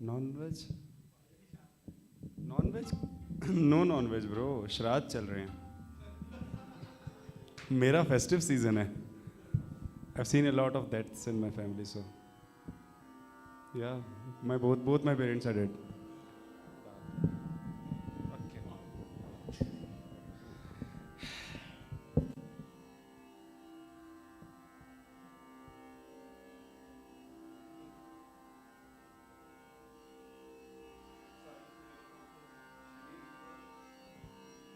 Non veg non veg no non veg bro, Shraddh चल रहे हैं। मेरा फेस्टिव सीजन है। I've seen a lot of deaths in my family, so yeah, my both my parents are dead. Okay.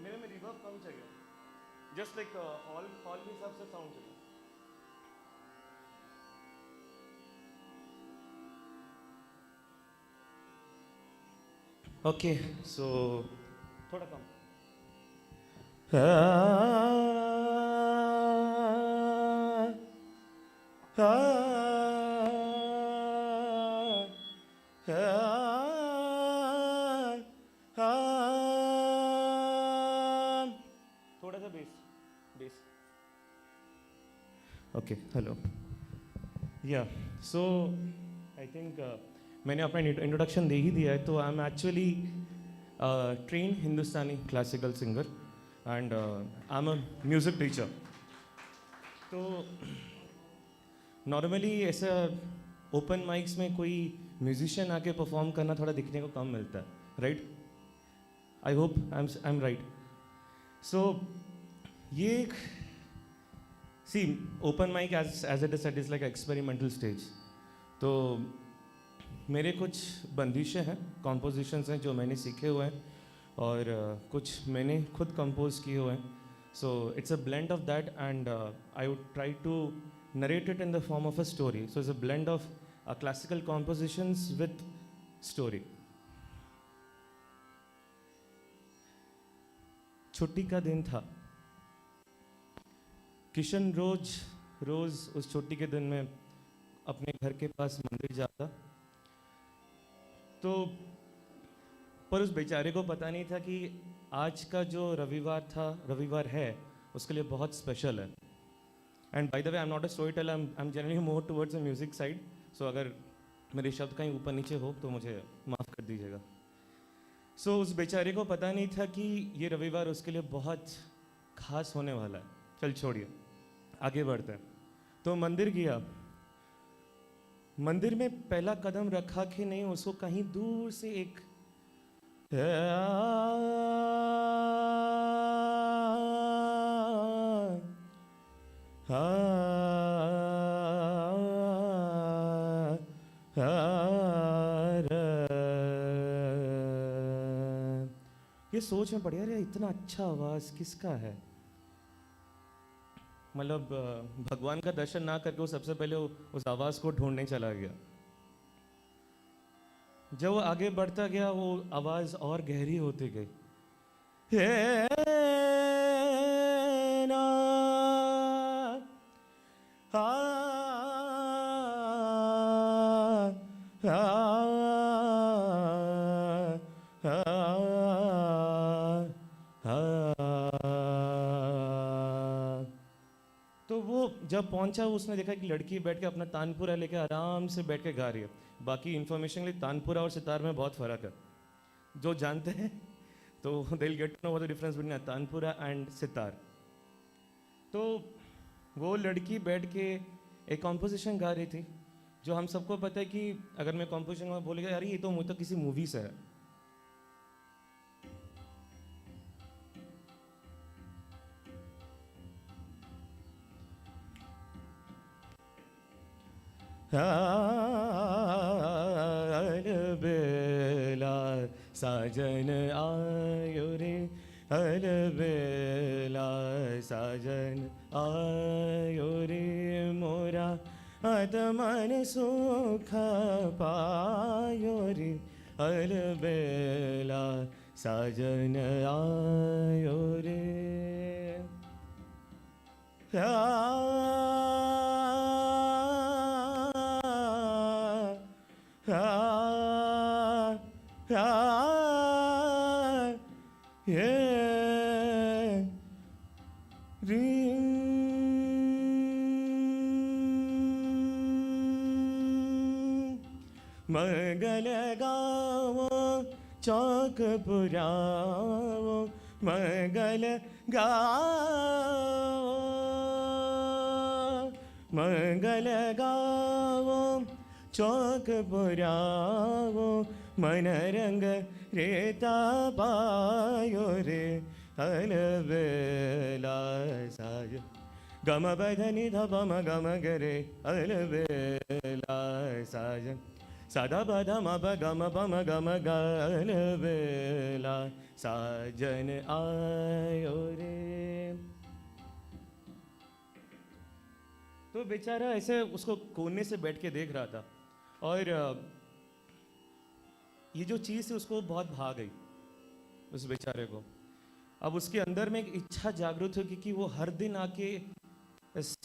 मेरे में reverb कम चाहिए, just like hall hall के हिसाब से साउंड चाहिए। ओके सो थोड़ा कम। थोड़ा सा बेस बेस। ओके हेलो या सो आई थिंक मैंने अपना इंट्रोडक्शन दे ही दिया है। तो I am actually train Hindustani classical singer and I am a music teacher. तो नॉर्मली ऐसा ओपन माइक्स में कोई म्यूजिशियन आके परफॉर्म करना थोड़ा दिखने को कम मिलता है, right? I hope I am right. So ये सी open mic as it is like experimental stage. तो मेरे कुछ बंदिशें हैं, कॉम्पोजिशंस हैं जो मैंने सीखे हुए हैं और कुछ मैंने खुद कंपोज किए हुए हैं। So it's a blend of that and I would try to narrate it in the form of a story. So it's a blend of classical compositions with story. छुट्टी का दिन था। किशन रोज रोज उस छुट्टी के दिन में अपने घर के पास मंदिर जाता। तो पर उस बेचारे को पता नहीं था कि आज का जो रविवार है उसके लिए बहुत स्पेशल है। And by the way I am not a storyteller, I am generally more towards the music side. So अगर मेरे शब्द कहीं ऊपर नीचे हो तो मुझे माफ़ कर दीजिएगा। सो उस बेचारे को पता नहीं था कि ये रविवार उसके लिए बहुत खास होने वाला है। चल छोड़िए, आगे बढ़ते हैं। तो मंदिर गया। मंदिर में पहला कदम रखा कि नहीं, उसको कहीं दूर से एक ये सोच में पड़ यार, इतना अच्छा आवाज किसका है। मतलब भगवान का दर्शन ना करके वो सबसे पहले उस आवाज को ढूंढने चला गया। जब वो आगे बढ़ता गया वो आवाज और गहरी होती गई। हे ना, आ, आ, आ, तो वो जब पहुंचा उसने देखा कि लड़की बैठ के अपना तानपुरा लेके आराम से बैठ के गा रही है। बाकी इन्फॉर्मेशन के लिए तानपुरा और सितार में बहुत फ़र्क है, जो जानते हैं तो they will get to know what the difference between tanpura and sitar. तो वो लड़की बैठ के एक कॉम्पोजिशन गा रही थी, जो हम सबको पता है कि अगर मैं कॉम्पोजिशन में बोलेगा यार ये तो किसी मूवी से है। बेला साजन आयो रे, बेला साजन आयो रे, मोरा आत्मन सुख पायो रे, बेला साजन आयो रे। मंगल गावो चौक पुरावो, मंगल गावो, मंगल गावो चौक पुरावो, मन रंग रेता पायो रे अलबेला साज, गम बधनि धपम गम गरे अलबेला साजन, सदा पद मप गम पम गम अलबेला साजन आयो रे। तो बेचारा ऐसे उसको कोने से बैठ के देख रहा था, और ये जो चीज़ थी उसको बहुत भा गई उस बेचारे को। अब उसके अंदर में एक इच्छा जागृत हुई कि वो हर दिन आके इस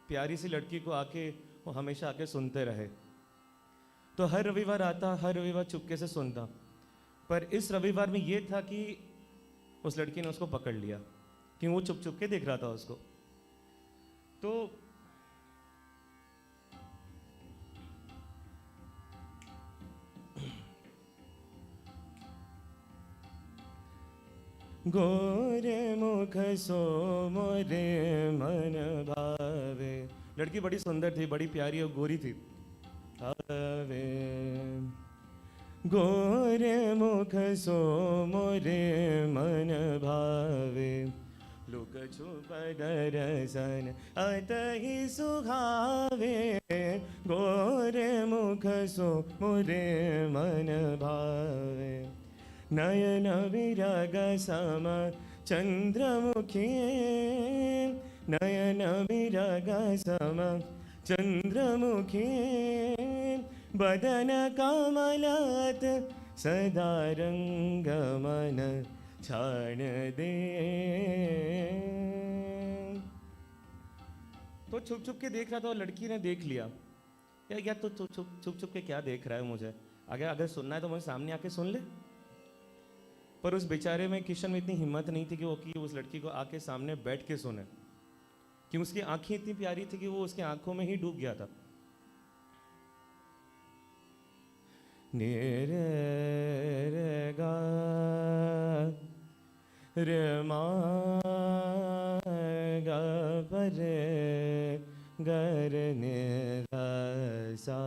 प्यारी सी लड़की को आके वो हमेशा आके सुनते रहे। तो हर रविवार आता, हर रविवार चुपके से सुनता, पर इस रविवार में ये था कि उस लड़की ने उसको पकड़ लिया कि वो चुप चुप के देख रहा था उसको। तो गोरे मुख सो मोरे मन भावे, लड़की बड़ी सुंदर थी, बड़ी प्यारी और गोरी थी। भावे गोरे मुख सो मोरे मन भावे, लुक छुप दर्शन अतहि सुहावे, गोरे मुख सो मोरे मन भावे, नयन विरग सम चंद्रमुखी, नयन विरग सम चंद्रमुखी, बदन कमलत सदा रंग मन छाण दे। तो छुप छुप के देख रहा था और लड़की ने देख लिया, या तो छुप छुप के क्या देख रहा है मुझे, अगर सुनना है तो मुझे सामने आके सुन ले। पर उस बेचारे में, किशन में इतनी हिम्मत नहीं थी कि वो उस लड़की को आके सामने बैठ के सुने, कि उसकी आंखें इतनी प्यारी थी कि वो उसकी आंखों में ही डूब गया था। रे गा रे मा गा परे गर ने सा।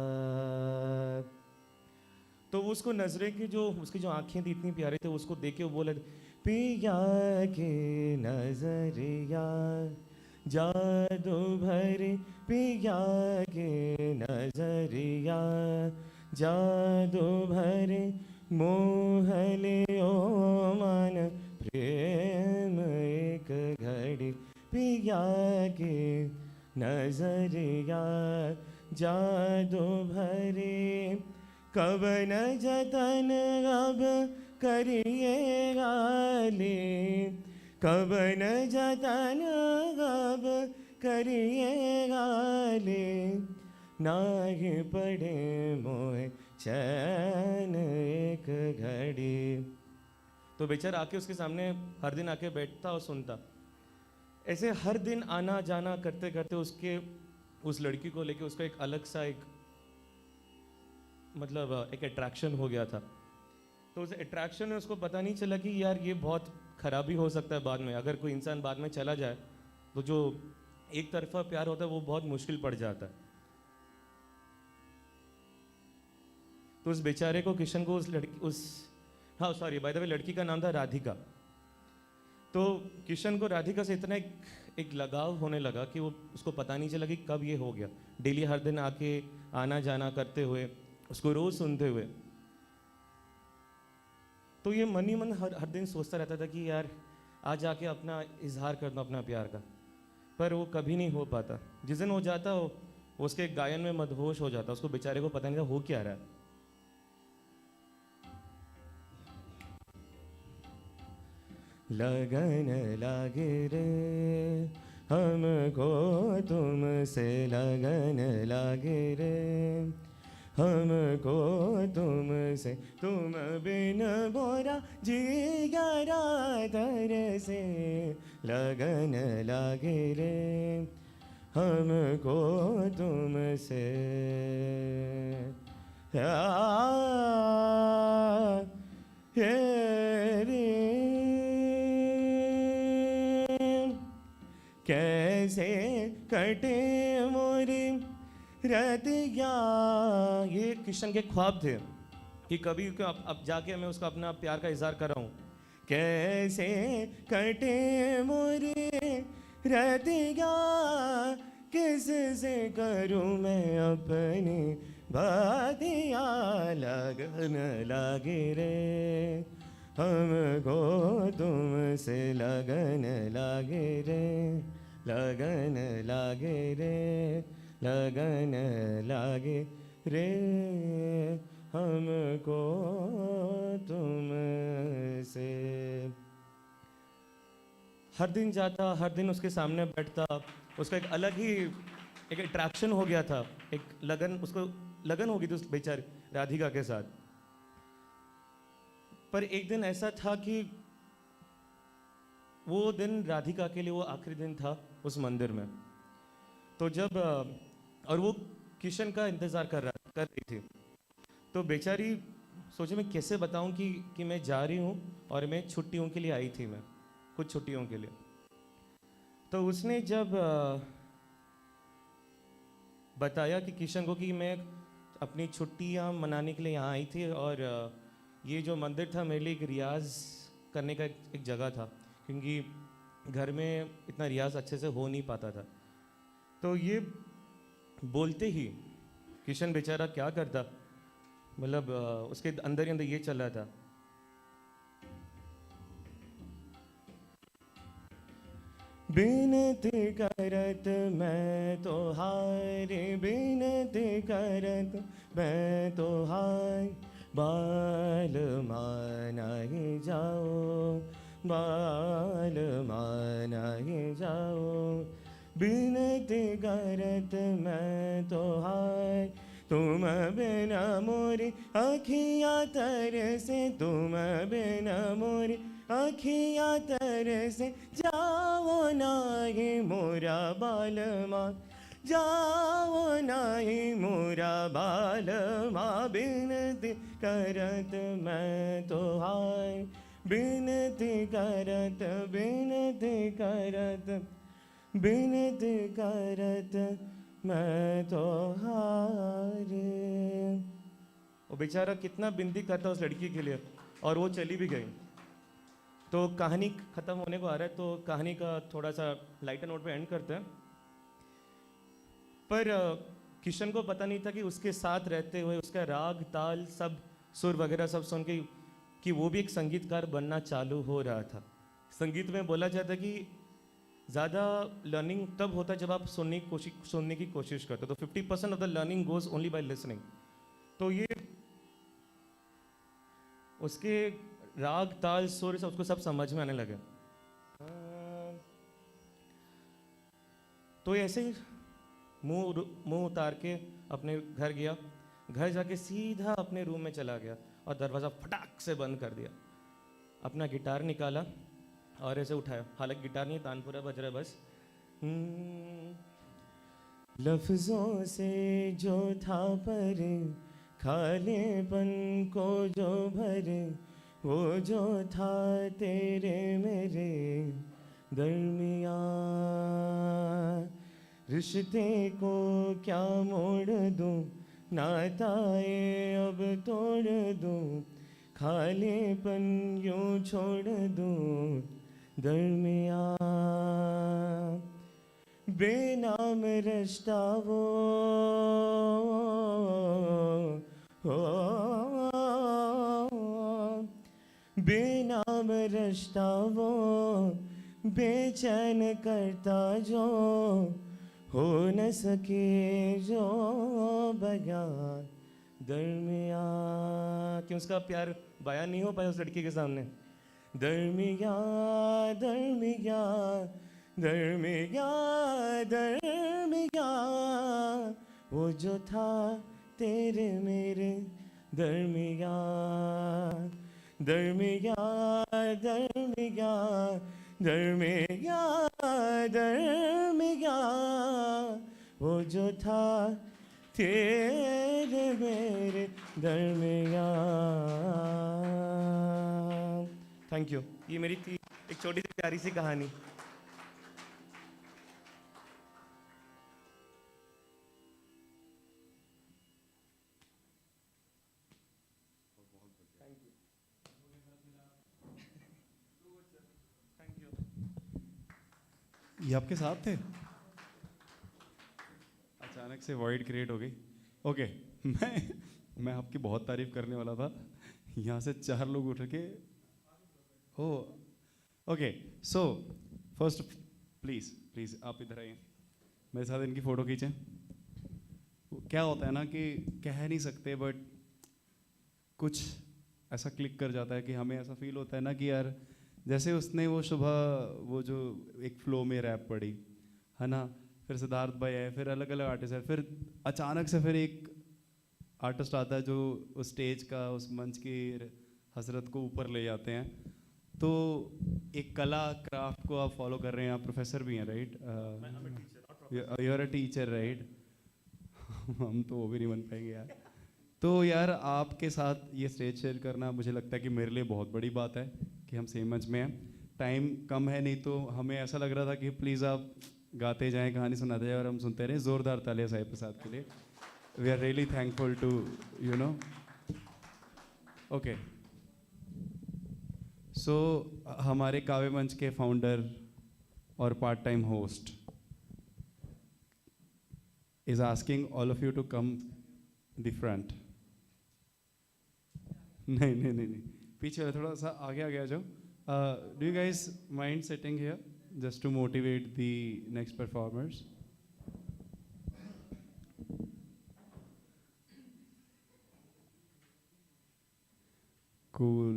तो उसको नजरें की जो उसकी जो आंखें थी इतनी प्यारी थी, उसको देख के वो बोले, पिया के नजरिया जादू भरी, पिया के नजरिया जादू भरे, मोह लियो मन प्रेम एक घड़ी, पिया के नजरिया जादू भरे, कब न जतन अब करिए गाली, कब न जतन अब करिए गाली, नाही पड़े मोह चैन एक घड़ी। तो बेचारा आके उसके सामने हर दिन आके बैठता और सुनता। ऐसे हर दिन आना जाना करते करते उसके उस लड़की को लेके उसका एक अलग सा एक मतलब एक अट्रैक्शन हो गया था। तो उस अट्रैक्शन में उसको पता नहीं चला कि यार ये बहुत खराबी हो सकता है बाद में, अगर कोई इंसान बाद में चला जाए तो जो एक तरफा प्यार होता है वो बहुत मुश्किल पड़ जाता है। तो उस बेचारे को, किशन को, बाय द वे लड़की का नाम था राधिका। तो किशन को राधिका से इतना एक लगाव होने लगा कि वो उसको पता नहीं चला कि कब ये हो गया। डेली हर दिन आके आना जाना करते हुए, उसको रोज सुनते हुए, तो ये मन ही मन हर दिन सोचता रहता था कि यार आज आके अपना इजहार करना अपना प्यार का, पर वो कभी नहीं हो पाता। जिस दिन हो जाता वो उसके गायन में मदहोश हो जाता, उसको बेचारे को पता नहीं था हो क्या रहा है। लगन लागे रे हमको तुमसे, लगन लागे रे हमको तुमसे, तुम बिन मोरा जिगरा तरसे, लगन लागे रे हमको तुमसे, हे रे कैसे कटे मोरी रतिया। ये किशन के ख्वाब थे कि कभी अब जाके मैं उसको अपना प्यार का इजहार कर रहा हूँ। कैसे कटे मोरी रतिया किससे करूँ मैं अपनी बातिया। लगन लागे रे हमको तुमसे लगन लागे रे, लगन लागे रे, लगन लागे रे हमको तुमसे। हर दिन जाता, हर दिन उसके सामने बैठता, उसका एक अलग ही एक अट्रैक्शन हो गया था, एक लगन, उसको लगन हो गई थी उस बेचारी राधिका के साथ। पर एक दिन ऐसा था कि वो दिन राधिका के लिए वो आखिरी दिन था उस मंदिर में। तो जब और वो किशन का इंतज़ार कर रही थी, तो बेचारी सोचे मैं कैसे बताऊं कि मैं जा रही हूं और मैं छुट्टियों के लिए आई थी, मैं कुछ छुट्टियों के लिए। तो उसने जब बताया कि किशन को कि मैं अपनी छुट्टियां मनाने के लिए यहाँ आई थी और ये जो मंदिर था मेरे लिए एक रियाज करने का एक जगह था, क्योंकि घर में इतना रियाज अच्छे से हो नहीं पाता था। तो ये बोलते ही किशन बेचारा क्या करता, मतलब उसके अंदर ही अंदर ये चल रहा था, बिनती करत मैं तो हारे, बिनती करत मैं तो हाय, बाल मानाए जाओ, बाल मानाए जाओ। बिनती करत मैं तो हाय, तुम बिना मोरी अखियाँ तरसे, तुम बिना मोरी अखियाँ तरसे, जाओ नाही मोरा बालमा, जाओ नाही मोरा बालमा। बिनती करत मैं तो हाय, बिनती करत, बिनती करत, बिनती करत मैं तो हारे। वो बेचारा कितना बिनती करता उस लड़की के लिए, और वो चली भी गई। तो कहानी खत्म होने को आ रहा है, तो कहानी का थोड़ा सा लाइटर नोट पे एंड करते हैं। पर किशन को पता नहीं था कि उसके साथ रहते हुए उसका राग ताल सब सुर वगैरह सब सुन के कि वो भी एक संगीतकार बनना चालू हो रहा था। संगीत में बोला जाता है कि ज़्यादा लर्निंग तब होता है जब आप सुनने की कोशिश करते हो। तो 50% of the learning goes only by listening. तो ये उसके राग ताल सुर से उसको सब समझ में आने लगे। तो ऐसे ही मुंह उतार के अपने घर गया, घर जाके सीधा अपने रूम में चला गया और दरवाज़ा फटाक से बंद कर दिया। अपना गिटार निकाला और ऐसे उठाया, हालांकि गिटार नहीं, तानपुरा बज रहा है बस। लफ्जों से जो था पर खालेपन को जो भरे, वो जो था तेरे मेरे दरमियाँ, रिश्ते को क्या मोड़ दूँ, नाताए अब तोड़ दूँ, खालेपन यूँ छोड़ दूँ दरमियाँ। बेनाम रिश्ता वो हो, बेनाम रिश्ता वो बेचैन करता जो हो न सके जो बयान दरमिया। क्यों उसका प्यार बयान नहीं हो पाया उस लड़की के सामने। दरमिया दरमिया दरमिया दरमिया, वो जो था तेरे मेरे दरमिया, दरमिया दरमिया दरमिया दरमिया, वो जो था तेरे मेरे दरमियाँ। Thank you. ये मेरी थी एक छोटी सी प्यारी सी कहानी। ये आपके साथ थे? अचानक से वॉइड क्रिएट हो गई। ओके, मैं आपकी बहुत तारीफ करने वाला था, यहाँ से 4 लोग उठ के। Oh okay, so first please please आप इधर आइए, मेरे साथ इनकी फ़ोटो खींचें। क्या होता है ना कि कह नहीं सकते, बट कुछ ऐसा क्लिक कर जाता है कि हमें ऐसा फील होता है ना कि यार, जैसे उसने वो सुबह वो जो एक फ्लो में रैप पढ़ी है ना, फिर सिद्धार्थ भाई है, फिर अलग अलग आर्टिस्ट है, फिर अचानक से फिर एक आर्टिस्ट आता है जो उस स्टेज का, उस मंच की हसरत को ऊपर ले जाते हैं। तो एक कला क्राफ्ट को आप फॉलो कर रहे हैं, आप प्रोफेसर भी हैं right? You are a teacher right? हम तो वो भी नहीं बन पाएंगे यार। तो यार आपके साथ ये स्टेज शेयर करना मुझे लगता है कि मेरे लिए बहुत बड़ी बात है कि हम सेम मंच में हैं। टाइम कम है, नहीं तो हमें ऐसा लग रहा था कि प्लीज़ आप गाते जाएं, कहानी सुनाते जाएं और हम सुनते रहें। ज़ोरदार तालियां साहिब प्रसाद के लिए। We are really thankful to you know. Okay, so हमारे काव्य मंच के फाउंडर और part time host is asking all of you to come the front. नहीं नहीं नहीं नहीं, पीछे वाले थोड़ा सा आगे आगे आ जाओ। Do you guys mind sitting here just to motivate the next performers? Cool,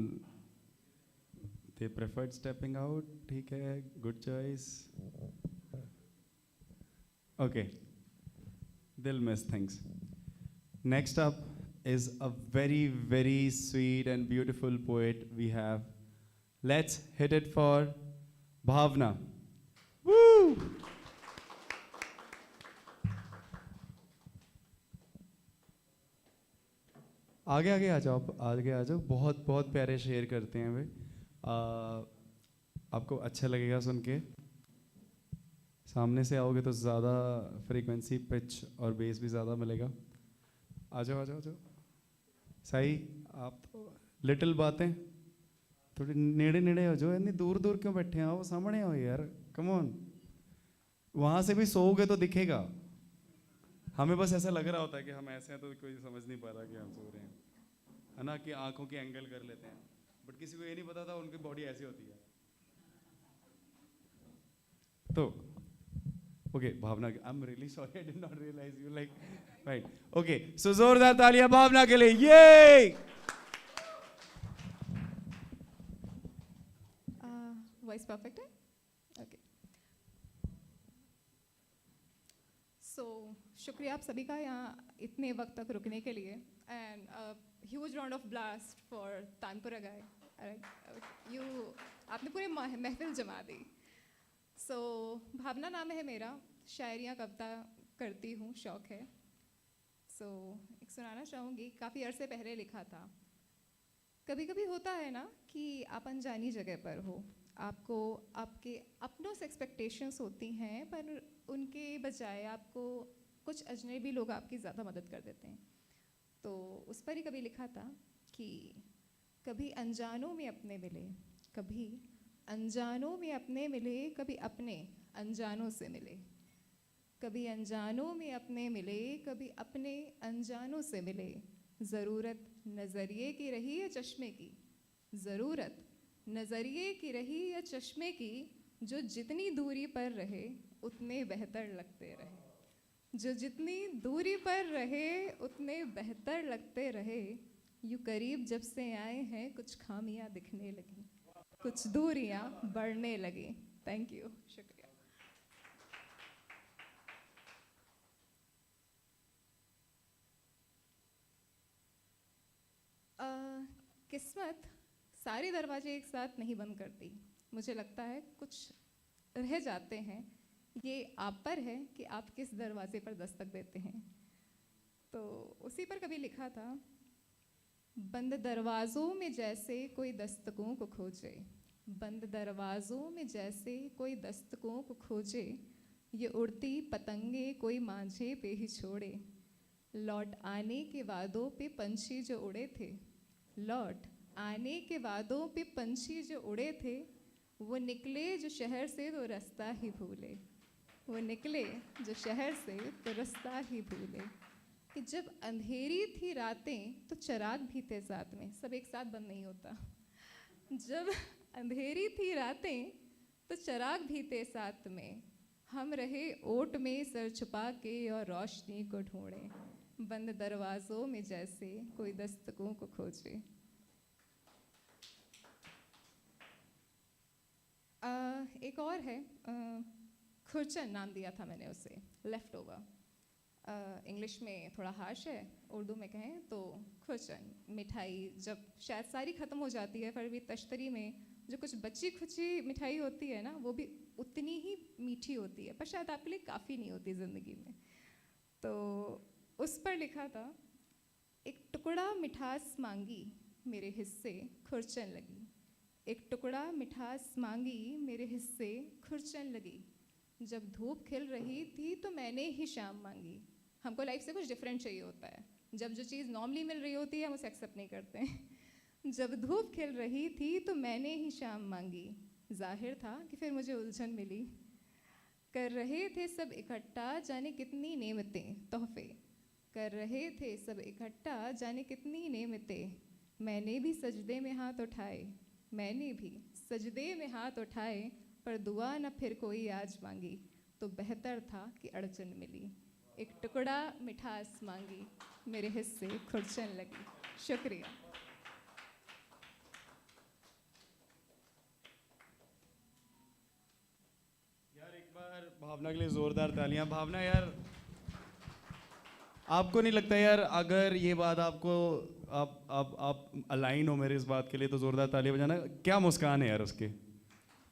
they preferred stepping out. ठीक है, good choice. Okay, they'll miss things. Next up is a very very sweet and beautiful poet we have. Let's hit it for Bhavna. Woo! आगे आगे आ जाओ, आगे आ जाओ। बहुत बहुत प्यारे शेर करते हैं वे। आपको अच्छा लगेगा सुन के। सामने से आओगे तो ज़्यादा फ्रीक्वेंसी, पिच और बेस भी ज़्यादा मिलेगा। आ जाओ आ जाओ आ जाओ। सही, आप तो लिटिल बातें थोड़ी नेड़े नेड़े हो जाओ, यानी दूर दूर क्यों बैठे हैं? आओ सामने आओ यार, कम ऑन। वहाँ से भी सोओगे तो दिखेगा। हमें बस ऐसा लग रहा होता है कि हम ऐसे हैं तो कोई समझ नहीं पा रहा कि हम सो रहे हैं, है ना, कि आंखों की एंगल कर लेते हैं, बट किसी को ये नहीं पता था उनकी बॉडी ऐसी होती है। तो okay Bhavana, I am really sorry, I did not realize you like right. Okay, so जोरदार तालियां भावना के लिए। ये वॉइस परफेक्ट है? ओके, सो शुक्रिया आप सभी का यहाँ इतने वक्त तक रुकने के लिए। And huge round of blast for tanpura guy. You, आपने पूरे महफिल जमा दी। सो भावना नाम है मेरा, शायरियाँ कविता करती हूँ, शौक है। सो एक सुनाना चाहूँगी, काफ़ी अरसे पहले लिखा था। कभी कभी होता है ना कि आप अनजानी जगह पर हो, आपको आपके अपनों से एक्सपेक्टेशंस होती हैं, पर उनके बजाय आपको कुछ अजनबी लोग आपकी ज़्यादा मदद कर देते हैं। तो उस पर ही कभी लिखा था कि कभी अनजानों में अपने मिले, कभी अनजानों में अपने मिले, कभी अपने अनजानों से मिले, कभी अनजानों में अपने मिले, कभी अपने अनजानों से मिले। ज़रूरत नज़रिए की रही या चश्मे की, ज़रूरत नज़रिए की रही या चश्मे की, जो जितनी दूरी पर रहे उतने बेहतर लगते रहे, जो जितनी दूरी पर रहे उतने बेहतर लगते रहे। यूँ करीब जब से आए हैं कुछ खामियां दिखने लगी, कुछ दूरियां बढ़ने लगी। थैंक यू, शुक्रिया। किस्मत सारे दरवाजे एक साथ नहीं बंद करती। मुझे लगता है कुछ रह जाते हैं। ये आप पर है कि आप किस दरवाजे पर दस्तक देते हैं। तो उसी पर कभी लिखा था बंद दरवाज़ों में जैसे कोई दस्तकों को खोजे, बंद दरवाज़ों में जैसे कोई दस्तकों को खोजे, ये उड़ती पतंगे कोई मांझे पे ही छोड़े। लौट आने के वादों पे पंछी जो उड़े थे, लौट आने के वादों पे पंछी जो उड़े थे, वो निकले जो शहर से तो रास्ता ही भूले, वो निकले जो शहर से तो रास्ता ही भूले। कि जब अंधेरी थी रातें तो चिराग भी थे साथ में, सब एक साथ बंद नहीं होता। जब अंधेरी थी रातें तो चिराग भी थे साथ में, हम रहे ओट में सर छुपा के और रोशनी को ढूंढे, बंद दरवाज़ों में जैसे कोई दस्तकों को खोजे। एक और है, खुरचन नाम दिया था मैंने उसे, लेफ्ट ओवर। इंग्लिश में थोड़ा हार्श है, उर्दू में कहें तो खुरचन। मिठाई जब शायद सारी ख़त्म हो जाती है, फिर भी तश्तरी में जो कुछ बची खुची मिठाई होती है ना, वो भी उतनी ही मीठी होती है, पर शायद आपके लिए काफ़ी नहीं होती ज़िंदगी में। तो उस पर लिखा था, एक टुकड़ा मिठास मांगी मेरे हिस्से खुरचन लगी, एक टुकड़ा मिठास मांगी मेरे हिस्से खुरचन लगी, जब धूप खिल रही थी तो मैंने ही शाम मांगी। हमको लाइफ से कुछ डिफरेंट चाहिए होता है, जब जो चीज़ नॉर्मली मिल रही होती है हम उसे एक्सेप्ट नहीं करते हैं। जब धूप खिल रही थी तो मैंने ही शाम मांगी, जाहिर था कि फिर मुझे उलझन मिली। कर रहे थे सब इकट्ठा जाने कितनी नेमतें तोहफे, कर रहे थे सब इकट्ठा जाने कितनी नेमतें, मैंने भी सजदे में हाथ उठाए, मैंने भी सजदे में हाथ उठाए, पर दुआ न फिर कोई आज मांगी, तो बेहतर था कि अड़चन मिली। एक टुकड़ा मिठास मांगी मेरे हिस्से खुरचन लगी। शुक्रिया। यार एक बार भावना के लिए जोरदार तालियां। भावना यार, आपको नहीं लगता यार, अगर ये बात आपको आप अलाइन हो मेरे इस बात के लिए, तो जोरदार तालियां बजाना। क्या मुस्कान है यार उसके,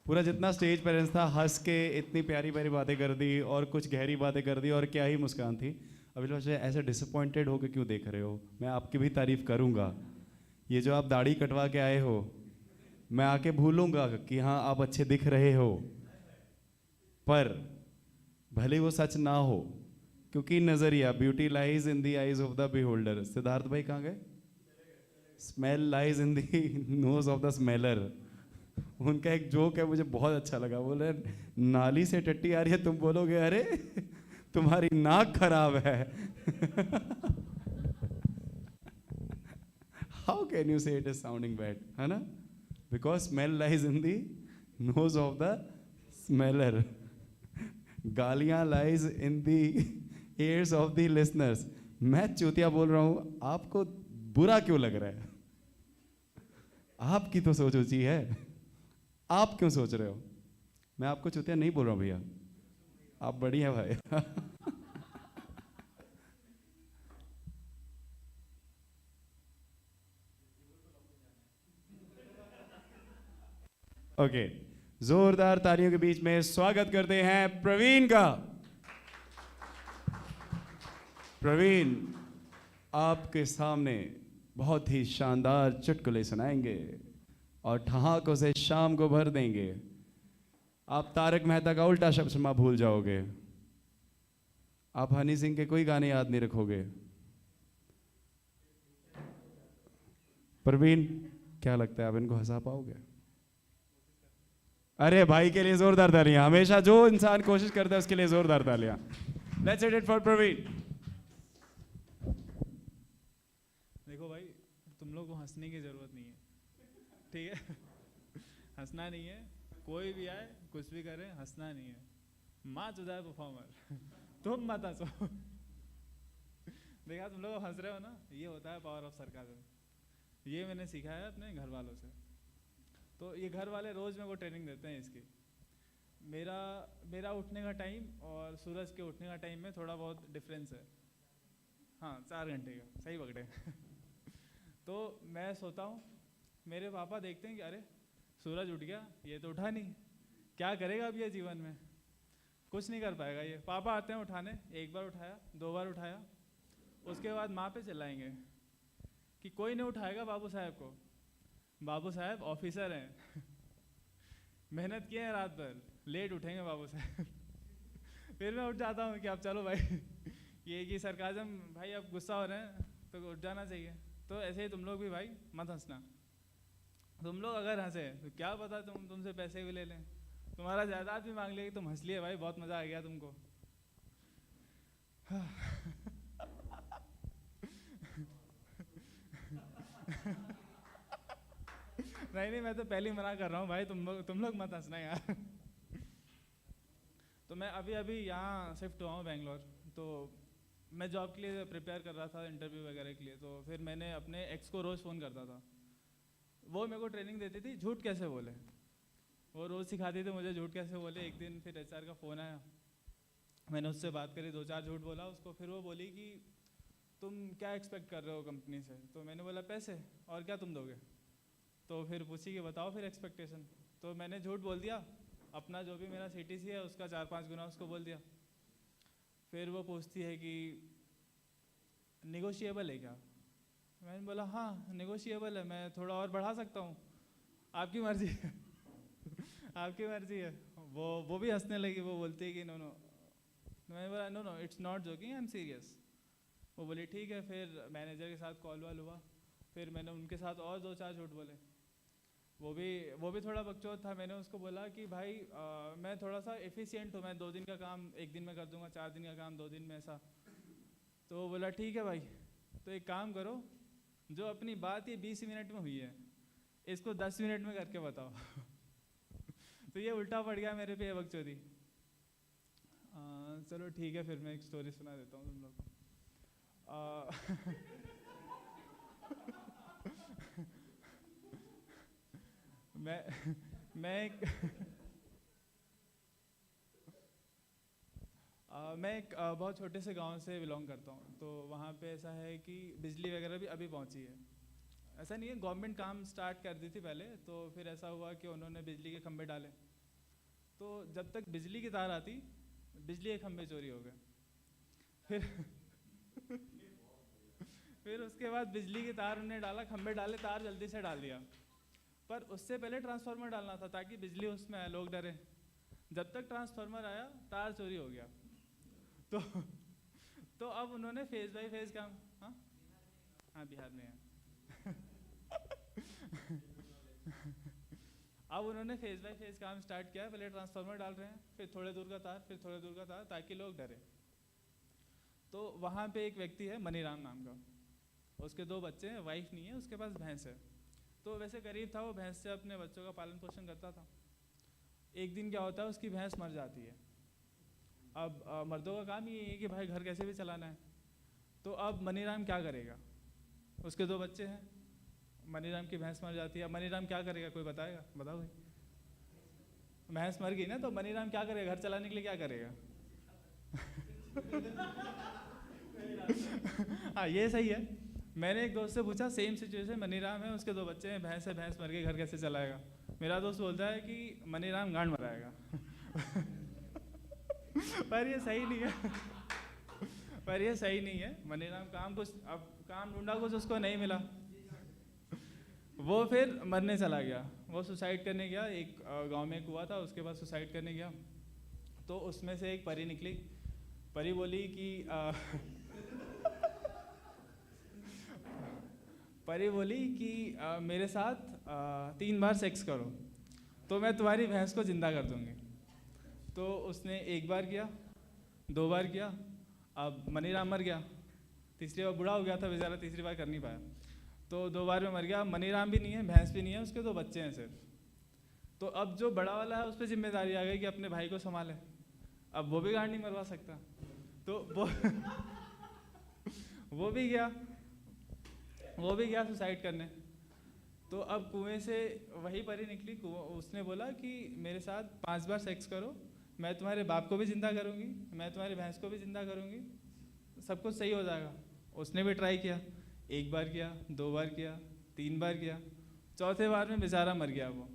पूरा जितना स्टेज पेरेंट्स था हंस के इतनी प्यारी प्यारी बातें कर दी और कुछ गहरी बातें कर दी, और क्या ही मुस्कान थी। अभिलाष जी ऐसे डिसअपॉइंटेड होकर क्यों देख रहे हो? मैं आपकी भी तारीफ करूंगा। ये जो आप दाढ़ी कटवा के आए हो, मैं आके भूलूंगा कि हाँ आप अच्छे दिख रहे हो, पर भले वो सच ना हो, क्योंकि नजरिया, beauty lies in the eyes of the beholder. Siddharth भाई कहाँ गए? Smell lies in the nose of the smeller. उनका एक जोक है, मुझे बहुत अच्छा लगा। बोले नाली से टट्टी आ रही है, तुम बोलोगे अरे तुम्हारी नाक खराब है। How can you say it is sounding bad, है ना? Because smell lies in the nose of the smeller, गालियां lies in the ears of the listeners. मैं चूतिया बोल रहा हूं, आपको बुरा क्यों लग रहा है? आपकी तो सोच ऊंची है, आप क्यों सोच रहे हो? मैं आपको चूतिया नहीं बोल रहा हूं भैया, आप बढ़िया भाई। ओके, जोरदार तालियों के बीच में स्वागत करते हैं प्रवीण का। प्रवीण आपके सामने बहुत ही शानदार चुटकुले सुनाएंगे और ठहाकों से शाम को भर देंगे। आप तारक मेहता का उल्टा चश्मा भूल जाओगे, आप हनी सिंह के कोई गाने याद नहीं रखोगे। प्रवीण क्या लगता है, आप इनको हंसा पाओगे? अरे भाई के लिए जोरदार तालियां। हमेशा जो इंसान कोशिश करता है उसके लिए जोरदार तालियां। Let's hit it for Praveen. देखो भाई, तुम लोग को हंसने की जरूरत नहीं है, ठीक है? हंसना नहीं है, कोई भी आए कुछ भी करे, हंसना नहीं है। माँ चुदा परफॉर्मर, तुम मत हंसो। देखा तुम लोग हंस रहे हो ना, ये होता है पावर ऑफ सरकाज़म। ये मैंने सीखा है अपने घर वालों से। तो ये घर वाले रोज़ मेरे को ट्रेनिंग देते हैं इसकी। मेरा उठने का टाइम और सूरज के उठने का टाइम में थोड़ा बहुत डिफरेंस है। हाँ, 4 घंटे का, सही पकड़े। तो मैं सोता हूँ, मेरे पापा देखते हैं कि अरे सूरज उठ गया, ये तो उठा नहीं, क्या करेगा अब ये जीवन में? कुछ नहीं कर पाएगा ये। पापा आते हैं उठाने, 1 बार उठाया, 2 बार उठाया, उसके बाद माँ पे चिल्लाएंगे कि कोई नहीं उठाएगा बाबू साहब को। बाबू साहब ऑफिसर हैं मेहनत किए हैं रात भर, लेट उठेंगे बाबू साहब। फिर मैं उठ जाता हूँ कि आप चलो भाई ये कि सरकाजम भाई अब गुस्सा हो रहे हैं तो उठ जाना चाहिए। तो ऐसे ही तुम लोग भी भाई मत हंसना। तुम लोग अगर हंसे तो क्या पता तुमसे पैसे भी ले लें, तुम्हारा जायदाद भी मांग लेगी, तुम हंस लिए भाई बहुत मज़ा आ गया तुमको। नहीं मैं तो पहले ही मना कर रहा हूँ भाई, तुम लोग मत हंसना यार। तो मैं अभी यहाँ शिफ्ट हुआ हूँ बेंगलोर। तो मैं जॉब के लिए प्रिपेयर कर रहा था, इंटरव्यू वगैरह के लिए। तो फिर मैंने अपने एक्स को रोज़ फ़ोन करता था, वो मेरे को ट्रेनिंग देती थी झूठ कैसे बोले, वो रोज़ सिखाती थी मुझे झूठ कैसे बोले। एक दिन फिर HR का फ़ोन आया, मैंने उससे बात करी, 2-4 झूठ बोला उसको। फिर वो बोली कि तुम क्या एक्सपेक्ट कर रहे हो कंपनी से? तो मैंने बोला पैसे, और क्या तुम दोगे? तो फिर पूछी कि बताओ फिर एक्सपेक्टेशन। तो मैंने झूठ बोल दिया, अपना जो भी मेरा CTC है उसका 4-5 गुना उसको बोल दिया। फिर वो पूछती है कि निगोशिएबल है क्या? मैंने बोला हाँ निगोशिएबल है, मैं थोड़ा और बढ़ा सकता हूँ, आपकी मर्जी है। आपकी मर्जी है। वो भी हंसने लगी, वो बोलती है कि नो। मैंने बोला no it's not joking, I am serious. वो बोली ठीक है। फिर मैनेजर के साथ कॉल वॉल हुआ, फिर मैंने उनके साथ और 2-4 झूठ बोले। वो भी थोड़ा बकचोद था। मैंने उसको बोला कि भाई मैं थोड़ा सा एफिशिएंट हूँ, मैं 2 दिन का काम 1 दिन में कर दूंगा, 4 दिन का काम 2 दिन में, ऐसा। तो वो बोला ठीक है भाई, तो एक काम करो, जो अपनी बात ये 20 मिनट में हुई है इसको 10 मिनट में करके बताओ। तो ये उल्टा पड़ गया मेरे पे, ये बकचोदी। चलो ठीक है, फिर मैं एक स्टोरी सुना देता हूँ तुम लोग को। मैं एक बहुत छोटे से गांव से बिलोंग करता हूँ। तो वहाँ पे ऐसा है कि बिजली वगैरह भी अभी पहुँची है। ऐसा नहीं है, गवर्नमेंट काम स्टार्ट कर दी थी पहले। तो फिर ऐसा हुआ कि उन्होंने बिजली के खंभे डाले। तो जब तक बिजली की तार आती, बिजली के खंभे चोरी हो गए। फिर उसके बाद बिजली की तार उन्हें डाला, खंभे डाले, तार जल्दी से डाल दिया। पर उससे पहले ट्रांसफार्मर डालना था ताकि बिजली उसमें आए, लोग डरे। जब तक ट्रांसफार्मर आया तार चोरी हो गया। तो अब उन्होंने फेज बाय फेज काम, हाँ बिहार में है। अब उन्होंने फेज बाय फेज काम स्टार्ट किया। पहले ट्रांसफार्मर डाल रहे हैं, फिर थोड़े दूर का तार, फिर थोड़े दूर का तार, ताकि लोग डरे। तो वहाँ पे एक व्यक्ति है मनीराम नाम का, उसके 2 बच्चे हैं, वाइफ नहीं है, उसके पास भैंस है। तो वैसे गरीब था, वो भैंस से अपने बच्चों का पालन पोषण करता था। एक दिन क्या होता है, उसकी भैंस मर जाती है। अब मर्दों का काम ये है कि भाई घर कैसे भी चलाना है। तो अब मनीराम क्या करेगा? उसके 2 बच्चे हैं, मनीराम की भैंस मर जाती है। अब मनीराम क्या करेगा, कोई बताएगा? बताओ भाई। भैंस मर गई ना, तो मनीराम क्या करेगा? घर चलाने के लिए क्या करेगा? हाँ ये सही है। मैंने एक दोस्त से पूछा, सेम सिचुएशन, मनीराम है, उसके 2 बच्चे हैं, भैंस है, भैंस मर गई, घर कैसे चलाएगा? मेरा दोस्त बोलता है कि मनीराम गांड मराएगा। पर ये सही नहीं है। मनीराम काम ढूंढा, कुछ उसको नहीं मिला, वो फिर मरने चला गया। वो सुसाइड करने गया, एक गांव में कुआं था, उसके पास सुसाइड करने गया। तो उसमें से एक परी निकली। परी बोली कि मेरे साथ 3 बार सेक्स करो तो मैं तुम्हारी भैंस को जिंदा कर दूंगी। तो उसने 1 बार किया, 2 बार किया, अब मनीराम मर गया। तीसरी बार बूढ़ा हो गया था बेचारा, तीसरी बार कर नहीं पाया। तो 2 बार में मर गया। मनीराम भी नहीं है, भैंस भी नहीं है, उसके 2 बच्चे हैं सिर्फ। तो अब जो बड़ा वाला है उस पर जिम्मेदारी आ गई कि अपने भाई को संभाले। अब वो भी गांड नहीं मरवा सकता, तो वो भी गया सुसाइड करने। तो अब कुएं से वही परी निकली, उसने बोला कि मेरे साथ 5 बार सेक्स करो, मैं तुम्हारे बाप को भी जिंदा करूंगी, मैं तुम्हारी भैंस को भी जिंदा करूंगी, सब कुछ सही हो जाएगा। उसने भी ट्राई किया, 1 बार किया, 2 बार किया, 3 बार किया, चौथे बार में बेचारा मर गया वो।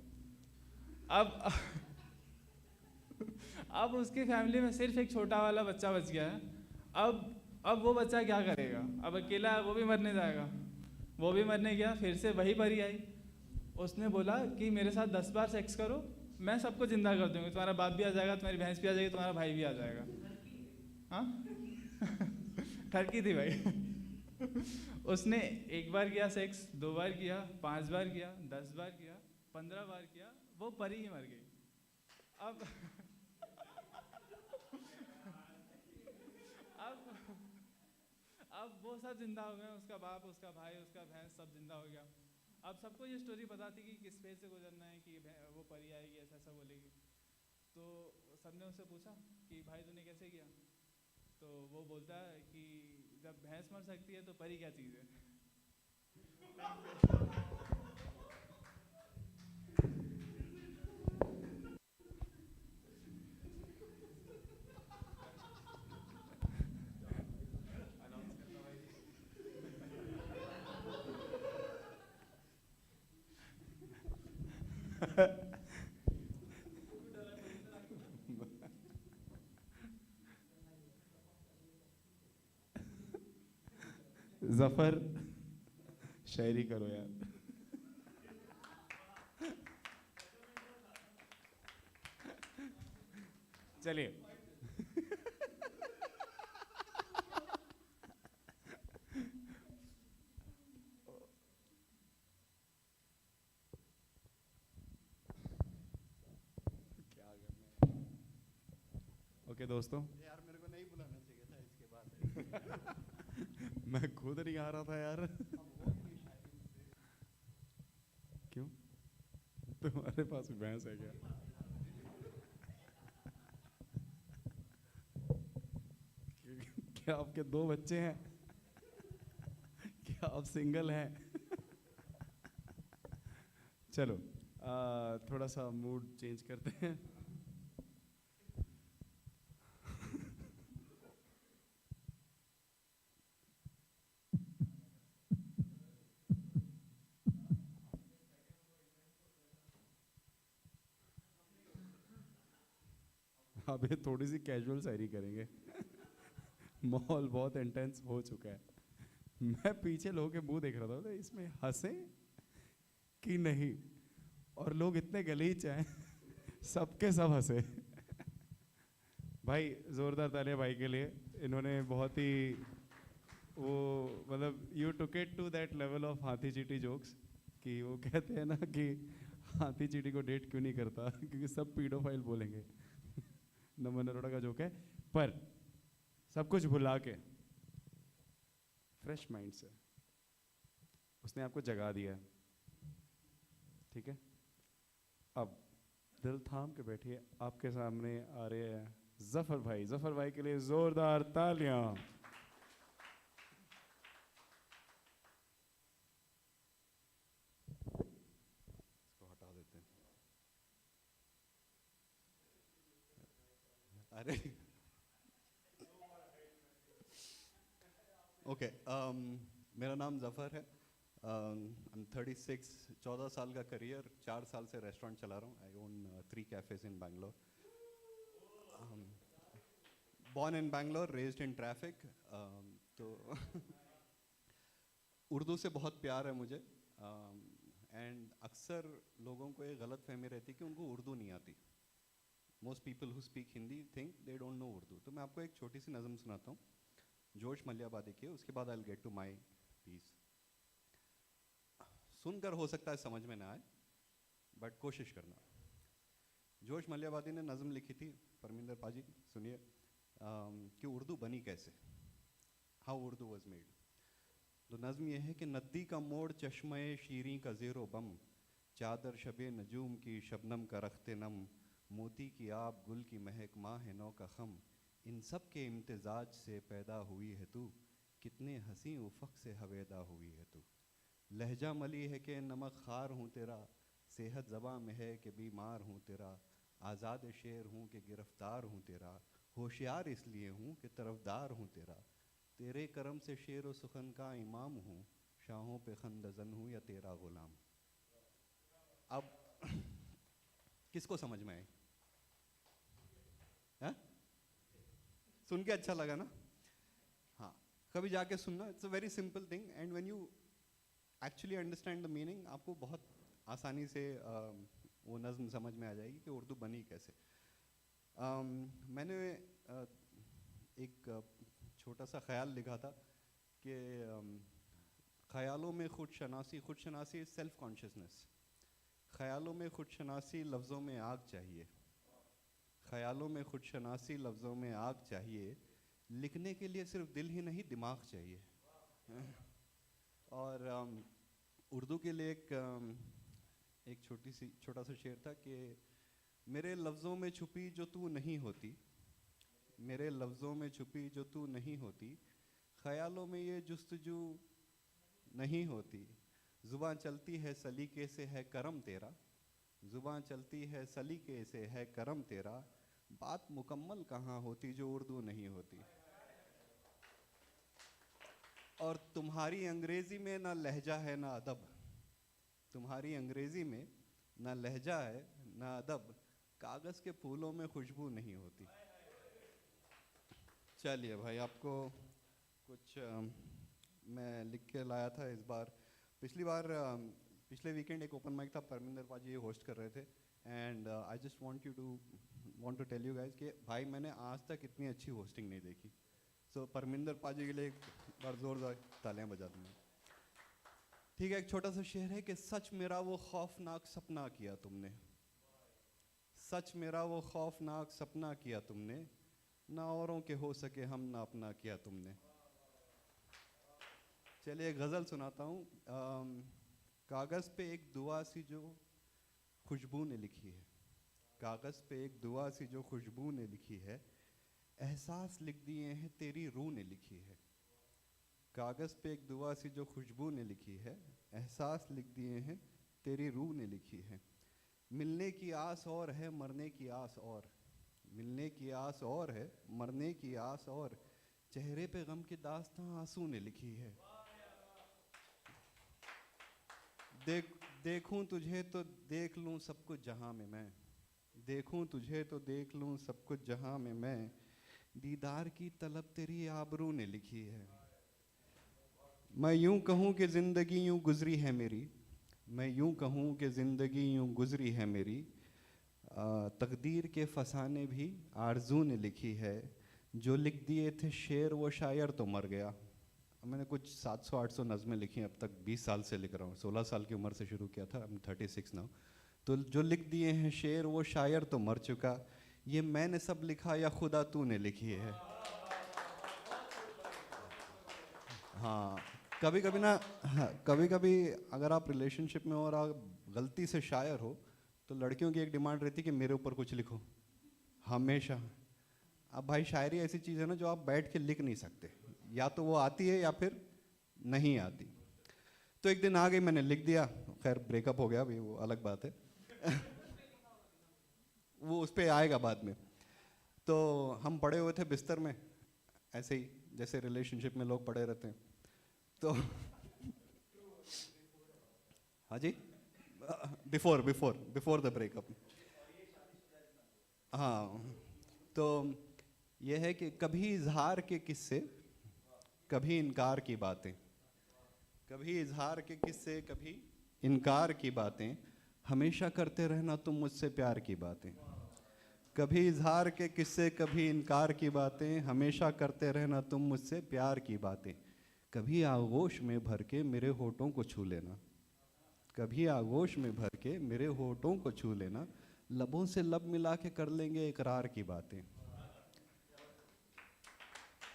अब उसकी फैमिली में सिर्फ एक छोटा वाला बच्चा बच गया है। अब वो बच्चा क्या करेगा? अब अकेला है, वो भी मरने जाएगा। वो भी मरने गया, फिर से वही परी आई। उसने बोला कि मेरे साथ 10 बार सेक्स करो, मैं सबको जिंदा कर दूंगी, तुम्हारा बाप भी आ जाएगा, तुम्हारी भैंस भी आ जाएगी, तुम्हारा भाई भी आ जाएगा। हाँ ठरकी थी भाई। उसने 1 बार किया सेक्स, 2 बार किया, 5 बार किया, 10 बार किया, 15 बार किया, वो परी ही मर गई। अब अब वो सब जिंदा हो गए, उसका बाप, उसका भाई, उसका भैंस सब जिंदा हो गया। अब सबको ये स्टोरी पता थी कि किस फेज से गुजरना है, कि वो परी आएगी, ऐसा ऐसा बोलेगी। तो सबने उससे पूछा कि भाई तूने कैसे किया? तो वो बोलता है कि जब भैंस मर सकती है तो परी क्या चीज़ है। जफर शायरी करो यार। चलिए ओके दोस्तों, यार मेरे को नहीं बुलाना चाहिए था इसके बाद। मैं खुद नहीं आ रहा था यार। क्यों? तुम्हारे पास भैंस है क्या? क्या आपके 2 बच्चे हैं? क्या आप सिंगल हैं? चलो थोड़ा सा मूड चेंज करते हैं। अब ये थोड़ी सी कैजुअल शायरी करेंगे। माहौल बहुत इंटेंस हो चुका है। मैं पीछे लोगों के मुंह देख रहा था, इसमें हंसे कि नहीं, और लोग इतने गलीच हैं, सबके सब हंसे। भाई जोरदार तालियां भाई के लिए, इन्होंने बहुत ही वो मतलब you took it to that level of हाथी चीटी जोक्स, कि वो कहते हैं ना कि हाथी चीटी को डेट क्यों नहीं करता, क्योंकि सब पीडोफाइल बोलेंगे। नमन अरोड़ा का जोक है, पर सब कुछ भुला के फ्रेश माइंड से उसने आपको जगा दिया है, ठीक है? अब दिल थाम के बैठिए, आपके सामने आ रहे हैं जफर भाई। जफर भाई के लिए जोरदार तालियां। इसको हटा देते हैं। अरे ओके, मेरा नाम जफ़र है। I'm 36, 14 साल का करियर, 4 साल से रेस्टोरेंट चला रहा हूँ। I own 3 cafes in Bangalore. Born in Bangalore, raised in traffic. तो उर्दू से बहुत प्यार है मुझे, एंड अक्सर लोगों को एक गलत फहमी रहती है कि उनको उर्दू नहीं आती। Most people who speak Hindi think they don't know Urdu. तो मैं आपको एक छोटी सी नज़म सुनाता हूँ, जोश मलियाबादी की है, उसके बाद I will get to my piece. सुनकर हो सकता है समझ में ना आए, बट कोशिश करना। जोश मलियाबादी ने नज़म लिखी थी, परमिंदर पाजी सुनिए, कि उर्दू बनी कैसे, हाउ उर्दू वॉज मेड। तो नज़म यह है कि नद्दी का मोड़, चश्मे शीरी का ज़ेरो बम, चादर शबे नजूम की, शबनम का रख्ते नम, मोती की आब, गुल की महक, माह नौ का खम, इन सब के इम्तिजाज से पैदा हुई है तू, कितने हंसी उफ़क़ से हवेदा हुई है तू। लहजा मली है कि नमक खार हूँ तेरा, सेहत ज़बां में है कि बीमार हूँ तेरा, आज़ाद शेर हूँ कि गिरफ्तार हूँ तेरा, होशियार इसलिए हूँ कि तरफदार हूँ तेरा, तेरे करम से शेर व सुखन का इमाम हूँ, शाहों पे खंदजन हूँ या तेरा ग़ुलाम। अब किसको समझ में आए? हाँ? सुन के अच्छा लगा ना? हाँ, कभी जाके सुनना। It's a very simple thing, and when you actually understand the meaning, आपको बहुत आसानी से वो नज़्म समझ में आ जाएगी कि उर्दू बनी कैसे। मैंने एक छोटा सा ख्याल लिखा था कि ख्यालों में खुद शनासी सेल्फ कॉन्शियसनेस। ख्यालों में खुद शनासी लफ्ज़ों में आग चाहिए, ख्यालों में खुद शनासी लफ्ज़ों में आग चाहिए, लिखने के लिए सिर्फ दिल ही नहीं दिमाग चाहिए। और उर्दू के लिए एक छोटा सा शेर था कि मेरे लफ्ज़ों में छुपी जो तू नहीं होती, मेरे लफ्ज़ों में छुपी जो तू नहीं होती, ख़यालों में ये जुस्तजू नहीं होती, ज़ुबान चलती है सलीके से है करम तेरा, ज़ुबान चलती है सलीके से है करम तेरा, बात मुकम्मल कहाँ होती जो उर्दू नहीं होती। और तुम्हारी अंग्रेज़ी में ना लहजा है ना अदब, तुम्हारी अंग्रेज़ी में ना लहजा है ना अदब, कागज़ के फूलों में खुशबू नहीं होती। चलिए भाई, आपको कुछ मैं लिख के लाया था इस बार। पिछले वीकेंड एक ओपन माइक था, परमिंदर पाजी होस्ट कर रहे थे, and I just want to tell you guys कि भाई मैंने आज तक इतनी अच्छी होस्टिंग नहीं देखी। सो परमिंदर पाजी के लिए एक बार ज़ोरदार तालियां बजा दूँगा। ठीक है, एक छोटा सा शेर है कि सच मेरा वो खौफनाक सपना किया तुमने, सच मेरा वो खौफनाक सपना किया तुमने, ना औरों के हो सके हम ना अपना किया तुमने। चलिए एक गज़ल सुनाता हूँ। कागज़ पे एक दुआ सी जो खुशबू ने लिखी है, कागज़ पे एक दुआ सी जो खुशबू ने लिखी है, एहसास लिख दिए हैं तेरी रूह ने लिखी है। कागज़ पे एक दुआ सी जो खुशबू ने लिखी है, एहसास लिख दिए हैं तेरी रूह ने लिखी है। मिलने की आस और है मरने की आस और, मिलने की आस और है मरने की आस और, चेहरे पे गम की दास्तां आंसू ने लिखी है। देखूं तुझे तो देख लूं सब कुछ जहां में मैं, देखूं तुझे तो देख लूं सब कुछ जहां में मैं, दीदार की तलब तेरी आबरू ने लिखी है। मैं यूं कहूं कि ज़िंदगी यूं गुजरी है मेरी, मैं यूं कहूं कि ज़िंदगी यूं गुजरी है मेरी, तकदीर के फसाने भी आरज़ू ने लिखी है। जो लिख दिए थे शेर वो शायर तो मर गया। मैंने कुछ 700-800 नज़में लिखी हैं अब तक, 20 साल से लिख रहा हूँ, 16 साल की उम्र से शुरू किया था, I'm 36 नाउ। तो जो लिख दिए हैं शेर वो शायर तो मर चुका, ये मैंने सब लिखा या खुदा तूने लिखी है। हाँ, कभी कभी ना, कभी कभी अगर आप रिलेशनशिप में हो और आप गलती से शायर हो तो लड़कियों की एक डिमांड रहती है कि मेरे ऊपर कुछ लिखो हमेशा। अब भाई शायरी ऐसी चीज़ है ना जो आप बैठ के लिख नहीं सकते, या तो वो आती है या फिर नहीं आती। तो एक दिन आ गई, मैंने लिख दिया, खैर ब्रेकअप हो गया, अभी वो अलग बात है वो उस पर आएगा बाद में। तो हम पड़े हुए थे बिस्तर में, ऐसे ही जैसे रिलेशनशिप में लोग पड़े रहते हैं। तो हाँ जी, बिफोर द ब्रेकअप। हाँ, तो ये है कि कभी इजहार के किस्से, कभी इनकार की बातें, कभी इजहार के किस्से, कभी इनकार की बातें, हमेशा करते रहना तुम मुझसे प्यार की बातें। कभी इजहार के किस्से, कभी इनकार की बातें, हमेशा करते रहना तुम मुझसे प्यार की बातें। कभी आगोश में भर के मेरे होठों को छू लेना, कभी आगोश में भर के मेरे होठों को छू लेना, लबों से लब मिला के कर लेंगे इकरार की बातें।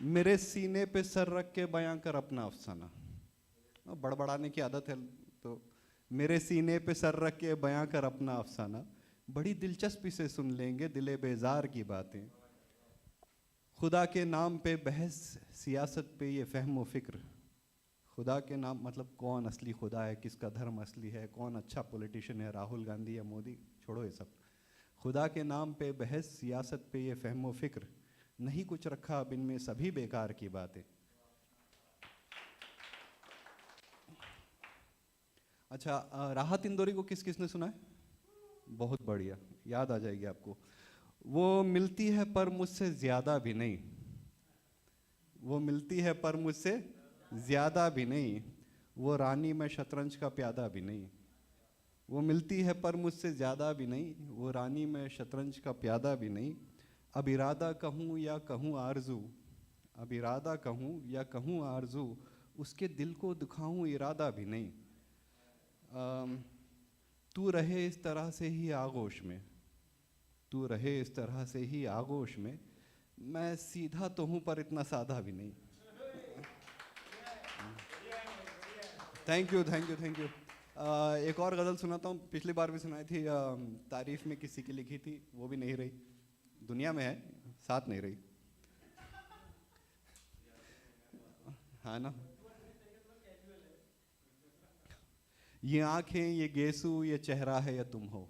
मेरे सीने पे सर रख के बयां कर अपना अफसाना, बड़बड़ाने की आदत है, तो मेरे सीने पे सर रख के बयां कर अपना अफसाना, बड़ी दिलचस्पी से सुन लेंगे दिले बेजार की बातें। खुदा के नाम पे बहस, सियासत पे ये फहम व फिक्र, खुदा के नाम मतलब कौन असली खुदा है, किसका धर्म असली है, कौन अच्छा पॉलिटिशियन है, राहुल गांधी या मोदी, छोड़ो ये सब। खुदा के नाम पे बहस, सियासत पे ये फहम व फिक्र, नहीं कुछ रखा अब इनमें सभी बेकार की बातें। अच्छा, राहत इंदौरी को किस किसने सुना है? बहुत बढ़िया, याद आ जाएगी आपको। वो मिलती है पर मुझसे ज़्यादा भी नहीं, वो मिलती है पर मुझसे ज़्यादा भी नहीं, वो रानी मैं शतरंज का प्यादा भी नहीं, वो मिलती है पर मुझसे ज़्यादा भी नहीं, वो रानी मैं शतरंज का प्यादा भी नहीं। अब इरादा कहूँ या कहूँ आरज़ू, अब इरादा कहूँ या कहूँ आरज़ू, उसके दिल को दिखाऊँ इरादा भी नहीं। तू रहे इस तरह से ही आगोश में, तू रहे इस तरह से ही आगोश में, मैं सीधा तो हूँ पर इतना सादा भी नहीं। Thank you thank you thank you. एक और गज़ल सुनाता हूँ, पिछली बार भी सुनाई थी, तारीफ़ में किसी की लिखी थी, वो भी नहीं रही, दुनिया में है साथ नहीं रही, हाँ ना। ये आँखें ये गेसू ये चेहरा है या तुम हो,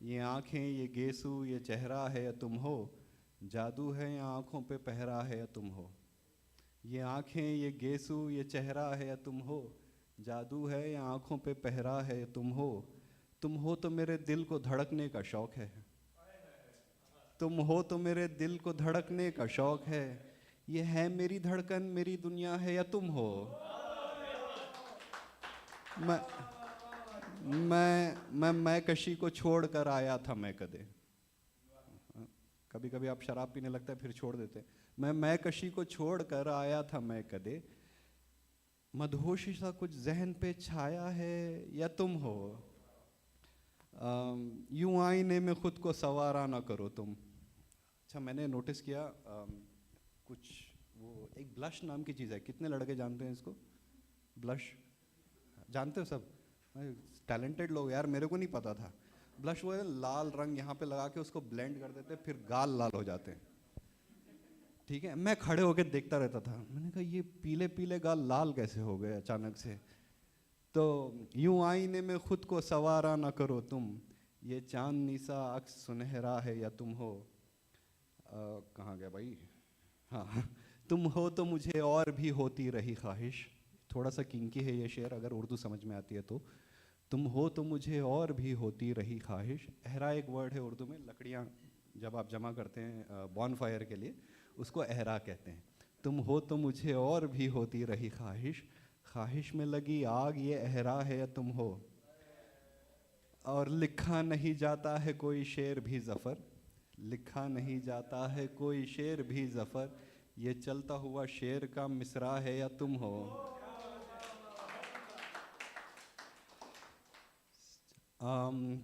ये आँखें ये गेसू ये चेहरा है या तुम हो, जादू है या आँखों पे पहरा है या तुम हो। ये आँखें ये गेसू ये चेहरा है या तुम हो, जादू है या आँखों पे पहरा है या तुम हो तो मेरे दिल को धड़कने का शौक़ है, तुम हो तो मेरे दिल को धड़कने का शौक़ है। ये है मेरी धड़कन मेरी दुनिया है या तुम हो। मैं कशी को छोड़ कर आया था मैं कदे, कभी कभी आप शराब पीने लगता है फिर छोड़ देते। मैं कशी को छोड़ कर आया था मैं कदे, मदहोशी सा कुछ जहन पे छाया है या तुम हो। यूं आईने में खुद को सवारा ना करो तुम। अच्छा मैंने नोटिस किया कुछ वो एक ब्लश नाम की चीज़ है, कितने लड़के जानते हैं इसको? ब्लश जानते हो सब? टैलेंटेड लोग यार, मेरे को नहीं पता था। ब्लश वो है लाल रंग यहाँ पे लगा के उसको ब्लेंड कर देते हैं, फिर गाल लाल हो जाते हैं, ठीक है। मैं खड़े होकर देखता रहता था, मैंने कहा ये पीले पीले गाल लाल कैसे हो गए अचानक से। तो यूं आईने में खुद को सवारा ना करो तुम, ये चांदनी सा अक्स सुनहरा है या तुम हो। कहाँ गया भाई? हाँ, तुम हो तो मुझे और भी होती रही ख्वाहिश। थोड़ा सा किंकी है ये शेर, अगर उर्दू समझ में आती है तो। तुम हो तो मुझे और भी होती रही ख्वाहिश। अहरा एक वर्ड है उर्दू में, लकड़ियाँ जब आप जमा करते हैं बॉन फायर के लिए, उसको अहरा कहते हैं। तुम हो तो मुझे और भी होती रही ख्वाहिश, ख्वाहिश में लगी आग ये अहरा है या तुम हो। और लिखा नहीं जाता है कोई शेर भी ज़फ़र, लिखा नहीं जाता है कोई शेर भी ज़फ़र, ये चलता हुआ शेर का मिसरा है या तुम हो।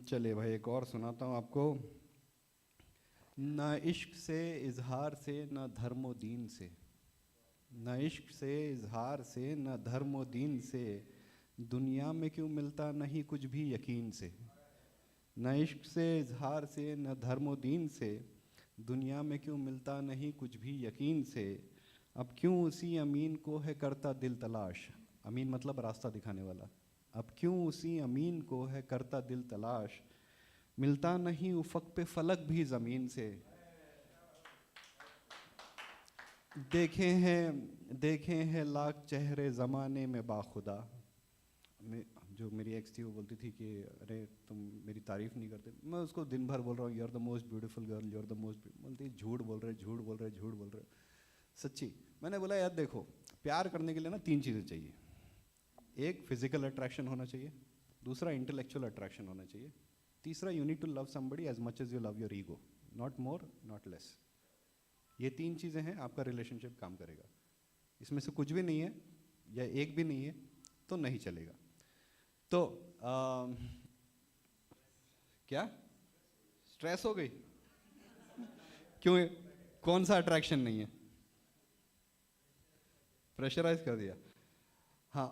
चलिए भाई एक और सुनाता हूँ आपको। न इश्क से इजहार से न धर्मो दीन से, न इश्क से इजहार से न धर्मो दीन से, दुनिया में क्यों मिलता नहीं कुछ भी यकीन से। न इश्क से इजहार से न धर्मो दीन से, दुनिया में क्यों मिलता नहीं कुछ भी यकीन से। अब क्यों उसी अमीन को है करता दिल तलाश, अमीन मतलब रास्ता दिखाने वाला। अब क्यों उसी अमीन को है करता दिल तलाश, मिलता नहीं उफक पे फलक भी ज़मीन से। देखे हैं लाख चेहरे ज़माने में बाखुदा। जो मेरी एक्स थी वो बोलती थी कि अरे तुम मेरी तारीफ़ नहीं करते। मैं उसको दिन भर बोल रहा हूँ you are the most beautiful girl, you are the most, बोलती झूठ बोल रहे झूठ बोल रहे झूठ बोल रहे। सच्ची मैंने बोला यार देखो, प्यार करने के लिए ना 3 चीज़ें चाहिए। एक फिजिकल अट्रैक्शन होना चाहिए, दूसरा इंटेलेक्चुअल अट्रैक्शन होना चाहिए, तीसरा you need to love somebody as much as you love your ego, not more not less. ये 3 चीज़ें हैं, आपका रिलेशनशिप काम करेगा। इसमें से कुछ भी नहीं है या एक भी नहीं है तो नहीं चलेगा। तो क्या स्ट्रेस हो गई? क्यों? कौन सा अट्रैक्शन नहीं है? प्रेशराइज कर दिया। हाँ,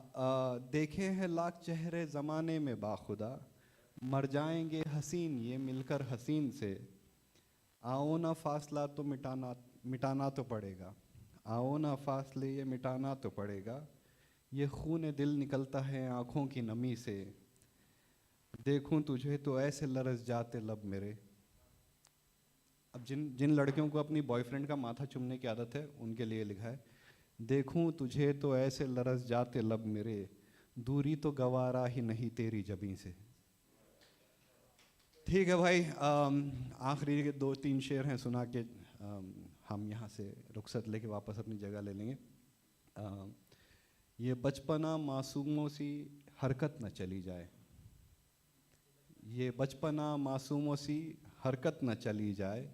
देखे हैं लाख चेहरे ज़माने में बाखुदा, मर जाएंगे हसीन ये मिलकर हसीन से। आओ ना फासला तो मिटाना तो पड़ेगा, आओ ना फासले ये मिटाना तो पड़ेगा। ये खून दिल निकलता है आँखों की नमी से, देखूं तुझे तो ऐसे लरस जाते लब मेरे। अब जिन लड़कियों को अपनी बॉयफ्रेंड का माथा चूमने की आदत है उनके लिए लिखा है, देखूं तुझे तो ऐसे लरस जाते लब मेरे, दूरी तो गवारा ही नहीं तेरी जबी से। ठीक है भाई, आखिरी के 2-3 शेर हैं, सुना के हम यहाँ से रुखसत लेके वापस अपनी जगह ले लेंगे। ये बचपना मासूमों सी हरकत न चली जाए, ये बचपना मासूमों सी हरकत न चली जाए,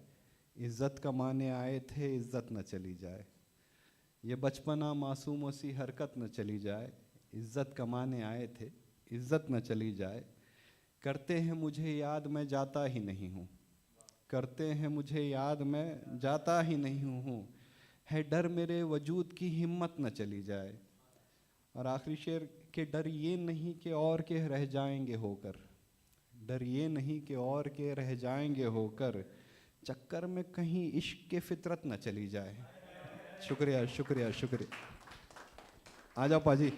इज़्ज़त कमाने आए थे इज़्ज़त न चली जाए। ये बचपना मासूमों सी हरकत न चली जाए, इज़्ज़त कमाने आए थे इज़्ज़त न चली जाए। करते हैं मुझे याद मैं जाता ही नहीं हूँ, करते हैं मुझे याद मैं जाता ही नहीं हूँ, है डर मेरे वजूद की हिम्मत न चली जाए। और आखिरी शेर के डर ये नहीं कि और के रह जाएंगे होकर, डर ये नहीं कि और के रह जाएंगे होकर, चक्कर में कहीं इश्क के फितरत न चली जाए। शुक्रिया शुक्रिया शुक्रिया। आ जाओ पाजी।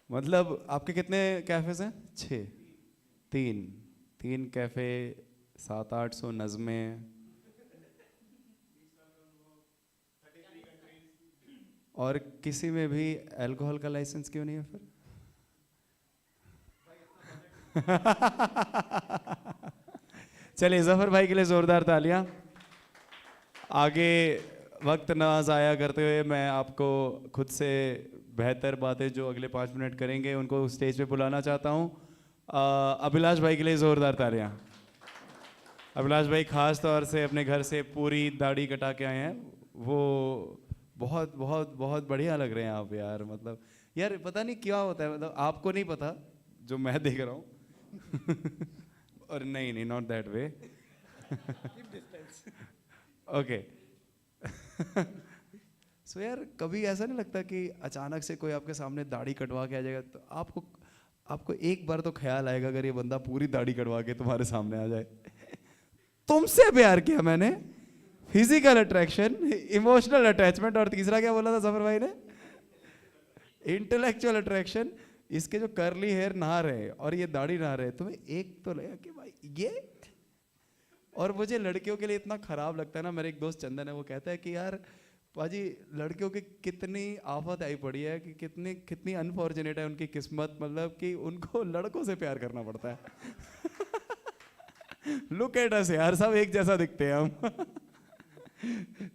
मतलब आपके कितने कैफ़ेज़ हैं? 6, 3 कैफ़े, 700-800 नज़में, और किसी में भी अल्कोहल का लाइसेंस क्यों नहीं है फिर? चलिए ज़फ़र भाई के लिए ज़ोरदार तालियां। आगे वक्त ना ज़ाया करते हुए मैं आपको खुद से बेहतर बातें जो अगले 5 मिनट करेंगे उनको स्टेज पे बुलाना चाहता हूँ। अभिलाष भाई के लिए ज़ोरदार तालियां। अभिलाष भाई ख़ास तौर से अपने घर से पूरी दाढ़ी कटा के आए हैं, वो बहुत बहुत बहुत बढ़िया लग रहे हैं आप यार। मतलब यार पता नहीं क्या होता है, मतलब आपको नहीं पता जो मैं देख रहा हूँ और नहीं नॉट दैट वे। ओके। सो यार कभी ऐसा नहीं लगता कि अचानक से कोई आपके सामने दाढ़ी कटवा के आ जाएगा तो आपको एक बार तो ख्याल आएगा अगर ये बंदा पूरी दाढ़ी कटवा के तुम्हारे सामने आ जाए। तुमसे प्यार किया मैंने, फिजिकल अट्रैक्शन, इमोशनल अटैचमेंट, और तीसरा क्या बोला था ज़फ़र भाई ने? Intellectual attraction. इसके जो कर्ली हेयर ना रहे और ये दाढ़ी ना रहे, तुम्हें एक तो लगा कि भाई ये। और मुझे लड़कियों के लिए इतना खराब लगता है ना, मेरे एक दोस्त चंदन है, वो कहता है कि यार पाजी लड़कियों की कितनी आफत आई पड़ी है कि कितनी अनफॉर्चुनेट है उनकी किस्मत, मतलब कि उनको लड़कों से प्यार करना पड़ता है। लुक एट अस यार, सब एक जैसा दिखते हैं हम।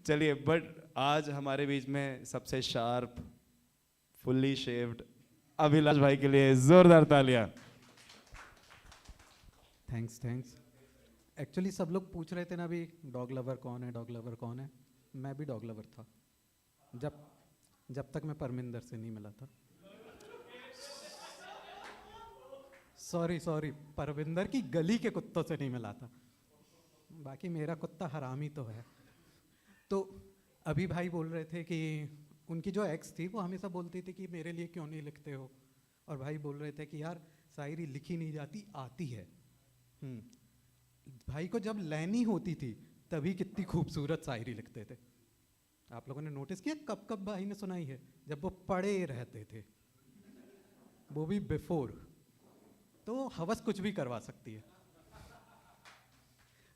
चलिए, बट आज हमारे बीच में सबसे शार्प, फुल्ली शेव्ड अभिलाष भाई के लिए जोरदार तालियां। थैंक्स। एक्चुअली सब लोग पूछ रहे थे ना अभी डॉग लवर कौन है, डॉग लवर कौन है। मैं भी डॉग लवर था जब तक मैं परमिंदर से नहीं मिला था। सॉरी परविंदर की गली के कुत्तों से नहीं मिला था, बाकी मेरा कुत्ता हरामी तो है। तो अभी भाई बोल रहे थे कि उनकी जो एक्स थी वो हमेशा बोलती थी कि मेरे लिए क्यों नहीं लिखते हो, और भाई बोल रहे थे कि यार शायरी लिखी नहीं जाती, आती है। भाई को जब लैनी होती थी तभी कितनी खूबसूरत शायरी लिखते थे। आप लोगों ने नोटिस किया कब भाई ने सुनाई है? जब वो पड़े रहते थे, वो भी बिफोर। तो हवस कुछ भी करवा सकती है,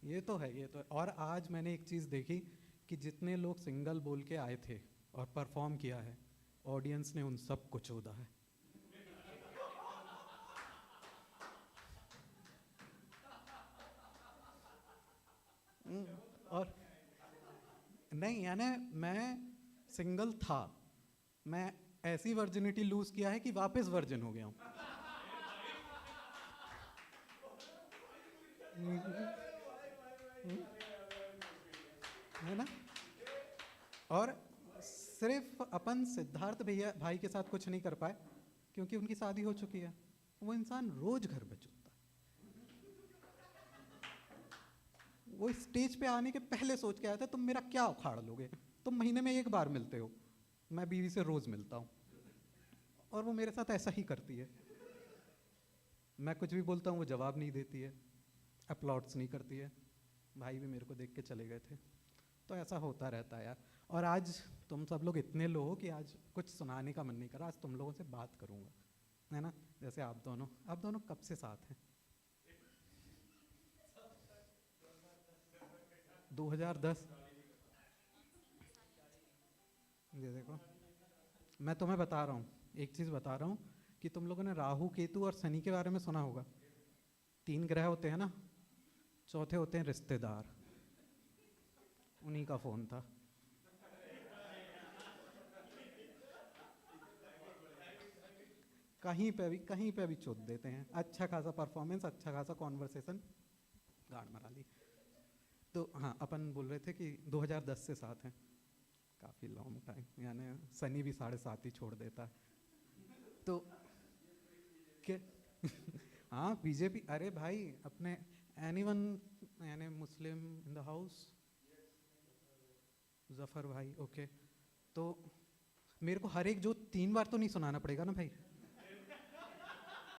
ये तो है। और आज मैंने एक चीज़ देखी कि जितने लोग सिंगल बोल के आए थे और परफॉर्म किया है, ऑडियंस ने उन सब को चोदा है। और नहीं, यानी मैं सिंगल था, मैं ऐसी वर्जिनिटी लूज किया है कि वापस वर्जिन हो गया हूं। है ना? और सिर्फ अपन सिद्धार्थ भैया भाई के साथ कुछ नहीं कर पाए क्योंकि उनकी शादी हो चुकी है। वो इंसान रोज घर में चुपता है। वो स्टेज पे आने के पहले सोच के आया था तुम मेरा क्या उखाड़ लोगे, तुम महीने में एक बार मिलते हो, मैं बीवी से रोज मिलता हूँ। और वो मेरे साथ ऐसा ही करती है, मैं कुछ भी बोलता हूँ वो जवाब नहीं देती है, अपलॉड्स नहीं करती है। भाई भी मेरे को देख के चले गए थे। तो ऐसा होता रहता है यार। और आज तुम सब लोग इतने लो हो कि आज कुछ सुनाने का मन नहीं करा, आज तुम लोगों से बात करूँगा, है ना? जैसे आप दोनों कब से साथ हैं? 2010। ये देखो, मैं तुम्हें बता रहा हूँ, एक चीज़ बता रहा हूँ कि तुम लोगों ने राहु केतु और शनि के बारे में सुना होगा। 3 ग्रह होते हैं ना, चौथे होते हैं रिश्तेदार। उन्हीं का फ़ोन था। कहीं पे भी चोट देते हैं, अच्छा खासा परफॉर्मेंस, अच्छा खासा कॉन्वर्सेशन, गाड़ मरा ली। तो हाँ, अपन बोल रहे थे कि 2010 से साथ हैं, काफ़ी लॉन्ग टाइम, यानी सनी भी 7.5 ही छोड़ देता है। तो क्या हाँ बीजेपी, अरे भाई अपने एनीवन यानी मुस्लिम इन द हाउस, जफ़र भाई, ओके। तो मेरे को हर एक जो 3 बार तो नहीं सुनाना पड़ेगा ना भाई।